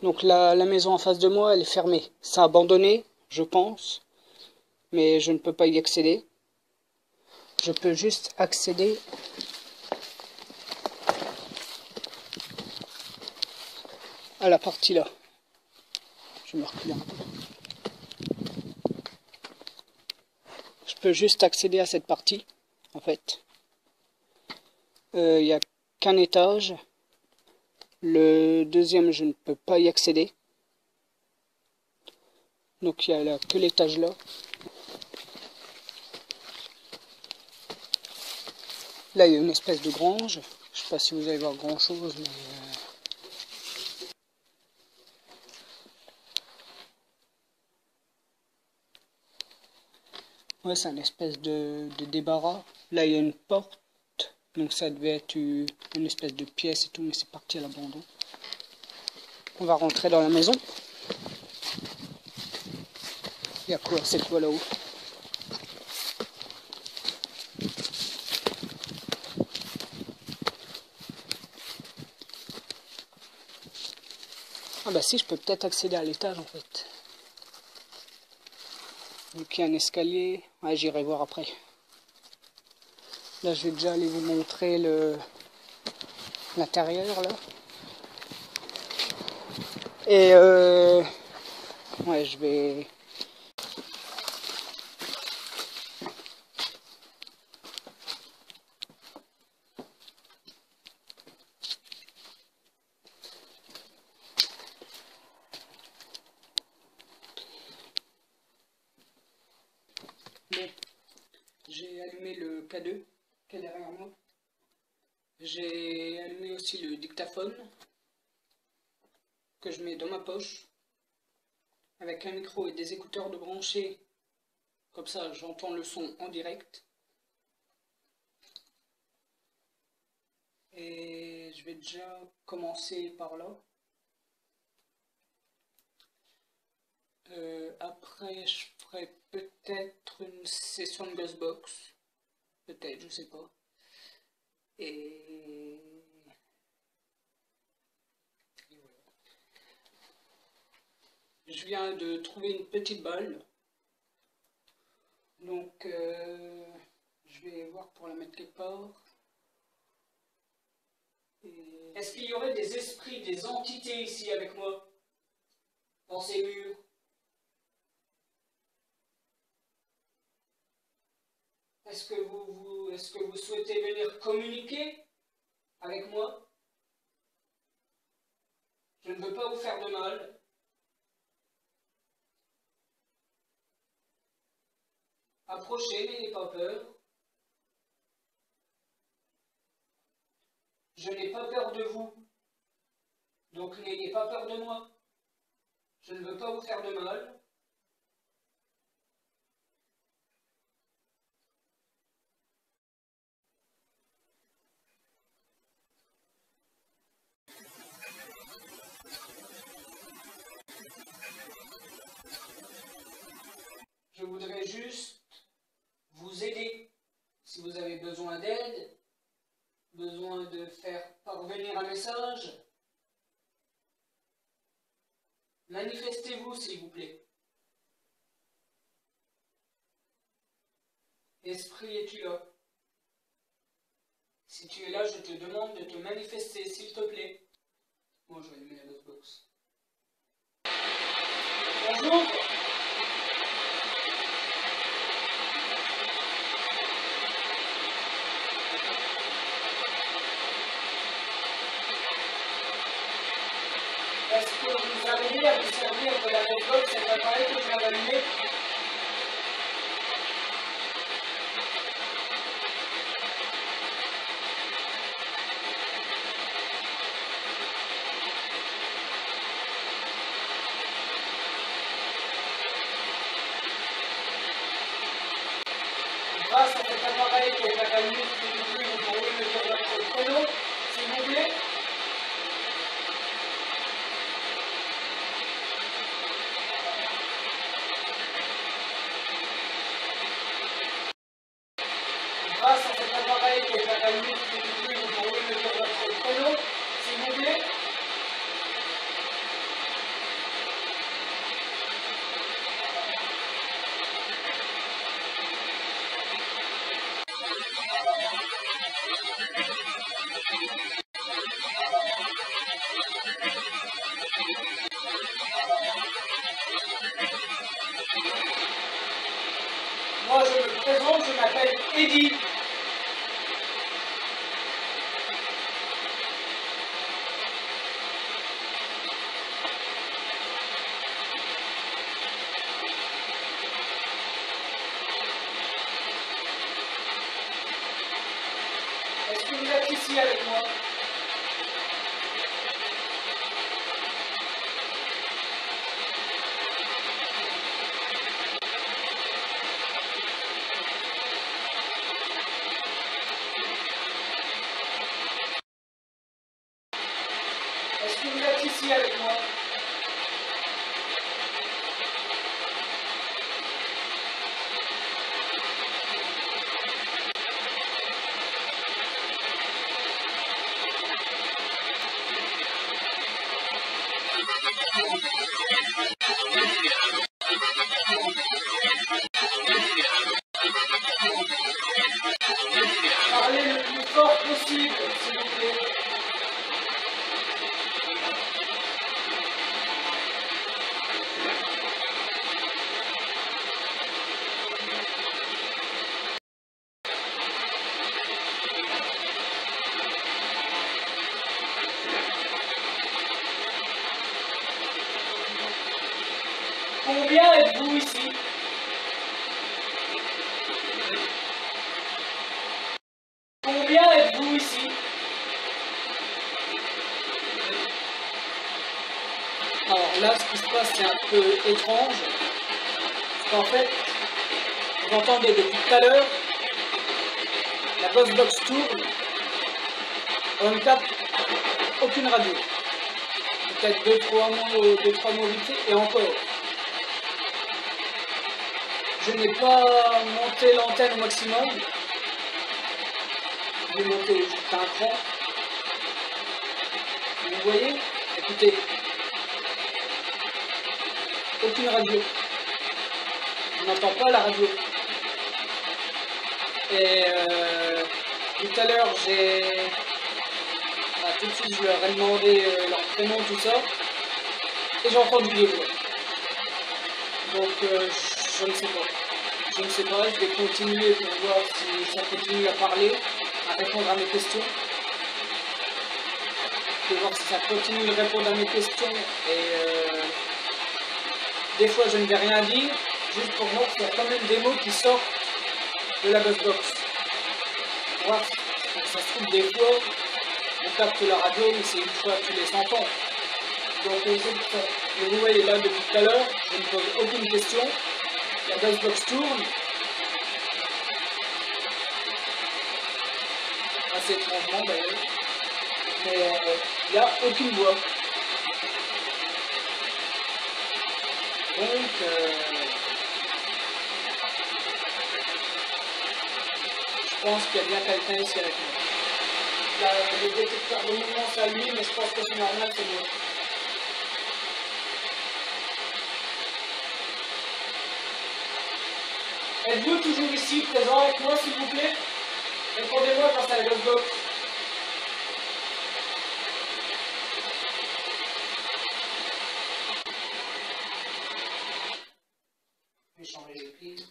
Donc la maison en face de moi, elle est fermée. C'est abandonné, je pense, mais je ne peux pas y accéder. Je peux juste accéder à la partie là. Je vais me reculer un peu. Je peux juste accéder à cette partie, en fait. Il n'y a qu'un étage. Le deuxième, je ne peux pas y accéder. Donc il n'y a que l'étage là. Là, il y a une espèce de grange. Je sais pas si vous allez voir grand chose, mais... Ouais, c'est une espèce de débarras. Là, il y a une porte. Donc ça devait être une espèce de pièce et tout, mais c'est parti à l'abandon. On va rentrer dans la maison. Il y a quoi? C'est quoi là-haut? Ah bah si, je peux peut-être accéder à l'étage en fait. Donc il y a un escalier. Ouais, j'irai voir après. Là, je vais déjà aller vous montrer l'intérieur là. Et ouais, je vais... Bon, j'ai allumé le K2 qui est derrière moi. J'ai allumé aussi le dictaphone que je mets dans ma poche avec un micro et des écouteurs de brancher. Comme ça, j'entends le son en direct. Et je vais déjà commencer par là. Après, je ferai peut-être une session de Ghostbox. Peut-être, je sais pas. Et voilà. Je viens de trouver une petite balle. Donc, je vais voir pour la mettre quelque part. Est-ce qu'il y aurait des esprits, des entités ici avec moi? Dans ces murs? Est-ce que vous souhaitez venir communiquer avec moi? Je ne veux pas vous faire de mal. Approchez, n'ayez pas peur. Je n'ai pas peur de vous. Donc n'ayez pas peur de moi. Je ne veux pas vous faire de mal. Je voudrais juste vous aider. Si vous avez besoin d'aide, besoin de faire parvenir un message, manifestez-vous s'il vous plaît. Esprit, es-tu là? Si tu es là, je te demande de te manifester, s'il te plaît. Bon, je vais allumer la box. Bonjour. Est-ce que vous arrivez à vous servir de la box, cet appareil que je viens d'allumer? Grâce à cet appareil que j'ai allumé, vous pourriez me dire votre prénom, s'il vous plaît. Grâce à cet appareil que j'ai allumé, vous pourriez me dire votre prénom, s'il vous plaît. Eddie. Est-ce que vous êtes ici avec moi? Est-ce que vous êtes ici avec moi? Parlez le plus fort possible, s'il vous plaît. Combien êtes-vous ici? Combien êtes-vous ici? Alors là, ce qui se passe, c'est un peu étrange. Parce qu'en fait, vous entendez depuis tout à l'heure, la Box tourne, on ne capte aucune radio. Peut-être deux, trois mots vite fait, et encore. Je n'ai pas monté l'antenne au maximum. Je vais monter juste un cran. Vous voyez? Écoutez. Aucune radio. On n'entend pas la radio. Et tout à l'heure, tout de suite, je leur ai demandé leur prénom, tout ça. Et j'ai entendu des voix. Donc, je ne sais pas. Je ne sais pas, je vais continuer pour voir si ça continue à parler, à répondre à mes questions. Je vais voir si ça continue de répondre à mes questions. Et des fois, je ne vais rien dire, juste pour voir qu'il y a quand même des mots qui sortent de la Buzzbox. Pour voir si ça se trouve des fois, on capte la radio, mais c'est une fois tous les 100 ans. Donc, c'est pour ça. Et vous voyez là, depuis tout à l'heure, je ne pose aucune question. La Buzzbox tourne. Assez étrangement d'ailleurs. Mais il n'y a aucune voix. Donc, je pense qu'il y a bien quelqu'un ici avec moi. Le détecteur de mouvement s'allume, mais je pense que c'est normal, c'est moi. Êtes-vous toujours ici, présent avec moi, s'il vous plaît? Répondez-moi grâce à la Buzzbox. Je vais changer les prises.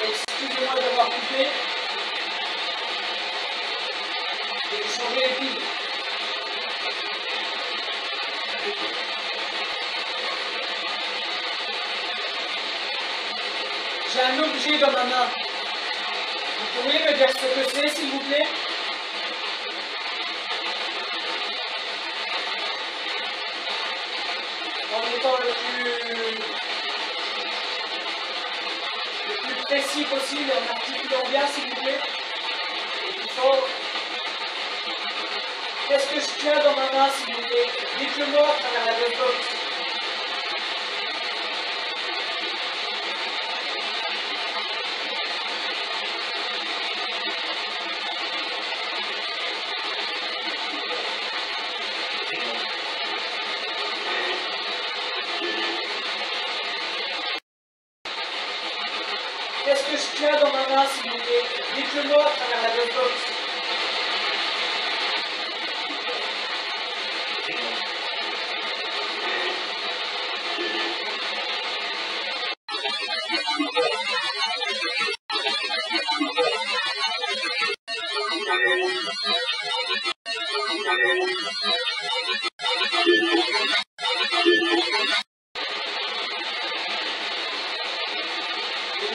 Excusez-moi d'avoir coupé. Je vais changer les prises. J'ai un objet dans ma main. Vous pourriez me dire ce que c'est, s'il vous plaît? En étant le plus précis possible, en articulant bien, s'il vous plaît. Et plus fort. Qu'est-ce que je tiens dans ma main, s'il vous plaît? Dites-le-moi à travers la Buzzbox. Qu'est-ce que je tiens dans ma main, s'il vous plaît? Dites-le-moi à travers la Buzzbox. Il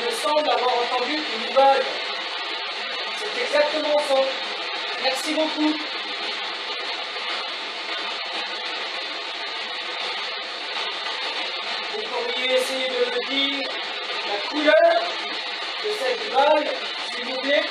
me semble avoir entendu une balle. C'est exactement ça. Merci beaucoup. Vous pourriez essayer de me dire la couleur de cette balle, s'il vous plaît?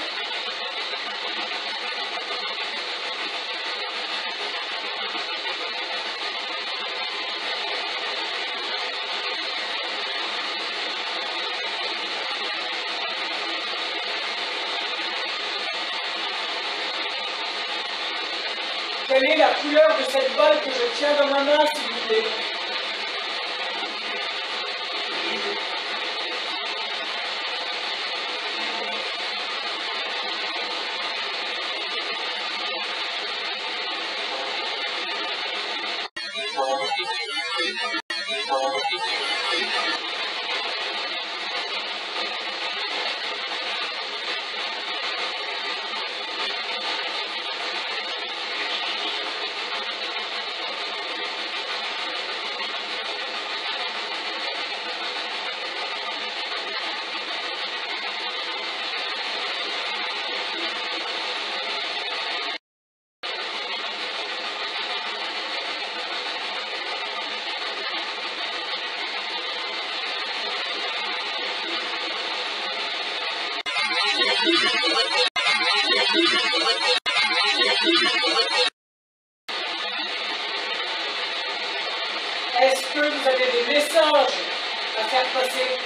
Quelle est la couleur de cette balle que je tiens dans ma main, s'il vous plaît? Est-ce que vous avez des messages à faire passer?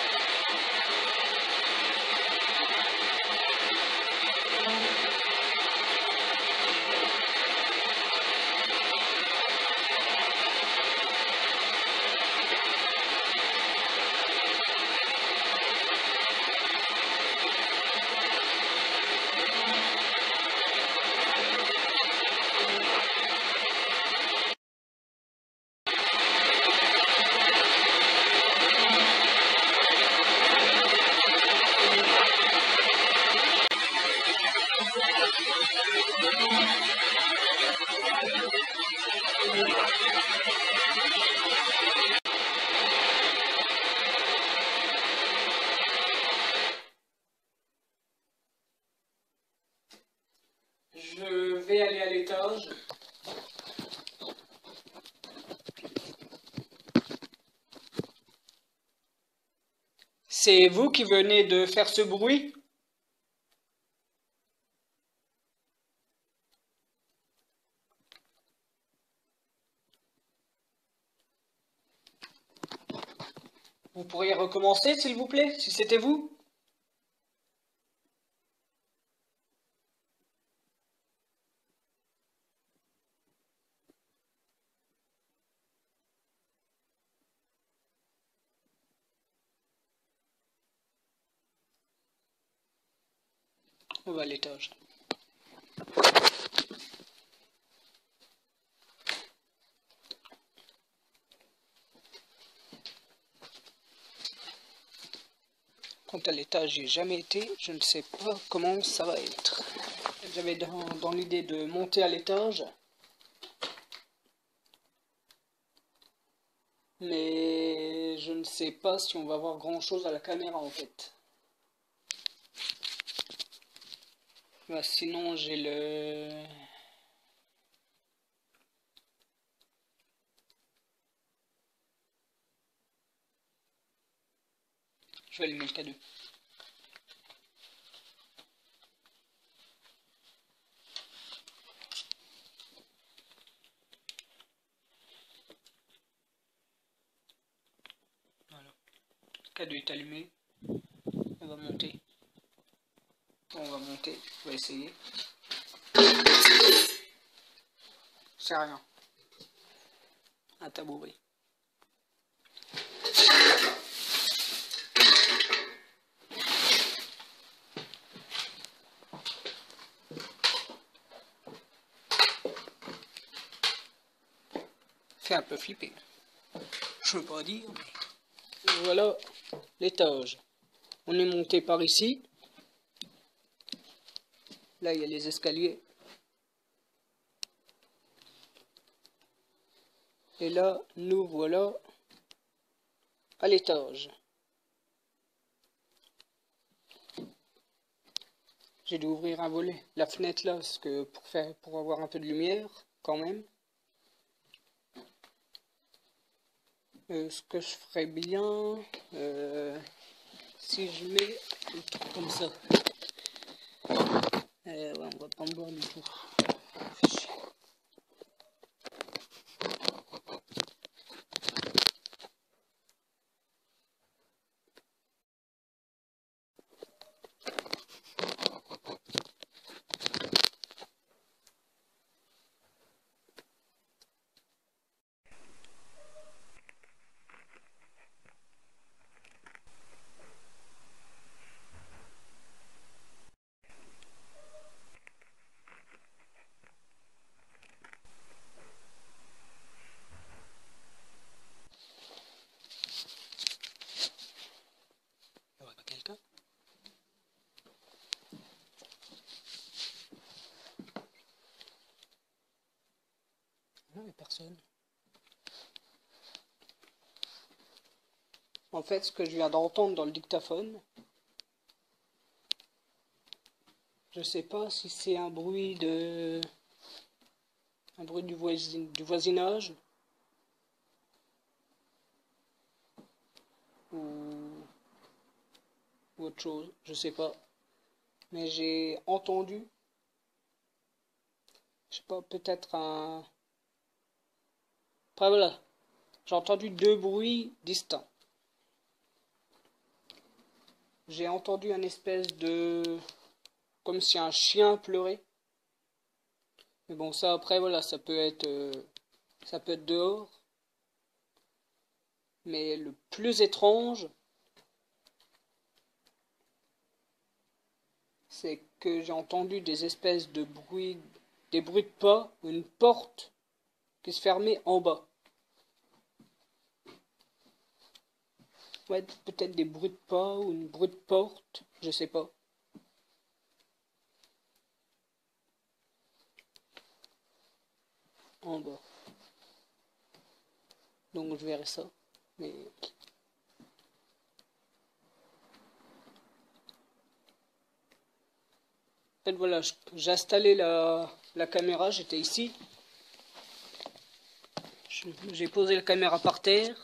Je vais aller à l'étage. C'est vous qui venez de faire ce bruit? Vous pourriez recommencer, s'il vous plaît, si c'était vous? On va à l'étage. Quant à l'étage, j'ai jamais été, je ne sais pas comment ça va être. J'avais dans l'idée de monter à l'étage, mais je ne sais pas si on va voir grand chose à la caméra en fait. Bah, sinon j'ai le... Je vais allumer le K2. Voilà. Le K2 est allumé. On va monter. On va monter. On va essayer. C'est rien. Un tabouret. Fait un peu flipper. Je veux pas dire, mais voilà l'étage. On est monté par ici. Là, il y a les escaliers. Et là, nous voilà à l'étage. J'ai dû ouvrir un volet, la fenêtre là, parce que pour avoir un peu de lumière, quand même. Ce que je ferais bien, si je mets un truc comme ça. Ouais, on va pas me voir du tout. Il y aurait pas quelqu'un? Non, il n'y a personne. En fait, ce que je viens d'entendre dans le dictaphone, je sais pas si c'est un bruit du voisinage ou autre chose, je sais pas. Mais j'ai entendu, je sais pas, peut-être un... Après voilà, j'ai entendu deux bruits distincts. J'ai entendu un espèce de... comme si un chien pleurait. Mais bon, ça après voilà, ça peut être dehors. Mais le plus étrange, c'est que j'ai entendu des espèces de bruits, des bruits de pas, ou une porte qui se fermait en bas. Ouais, peut-être des bruits de pas ou une bruit de porte, je sais pas. En bas. Donc je verrai ça. Mais... en fait voilà, j'ai installé la caméra, j'étais ici. J'ai posé la caméra par terre.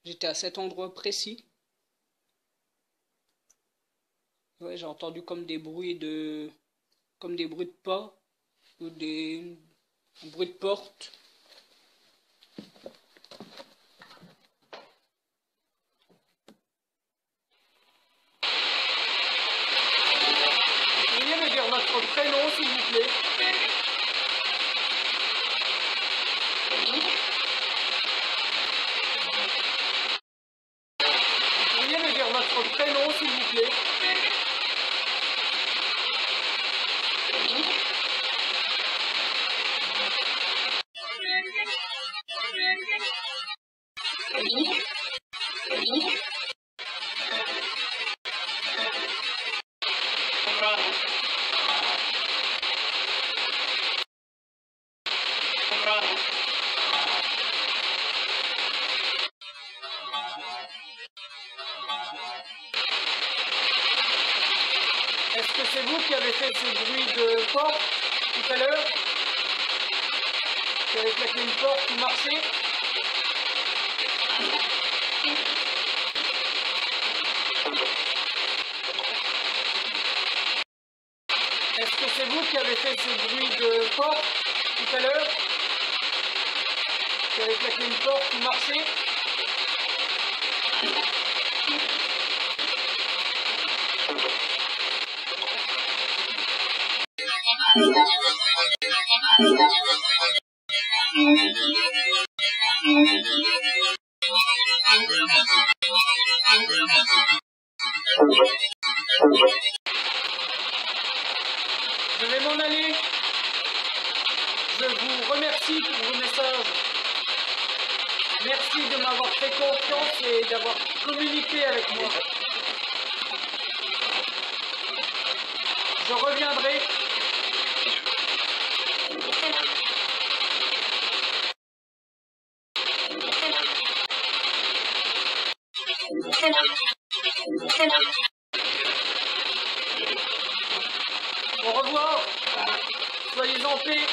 J'étais à cet endroit précis. Ouais, j'ai entendu comme des bruits de pas ou des bruits de porte. Pourriez me dire votre prénom s'il vous plaît? Pourriez me dire votre prénom s'il vous plaît? Est-ce que c'est vous qui avez fait ce bruit de porte tout à l'heure? Qui avez claqué une porte qui marchait? Est-ce que c'est vous qui avez fait ce bruit de porte tout à l'heure? Qui avez claqué une porte qui marchait? Je vais m'en aller. Je vous remercie pour vos messages. Merci de m'avoir fait confiance et d'avoir communiqué avec moi. Je reviendrai. Au revoir. Soyez en paix.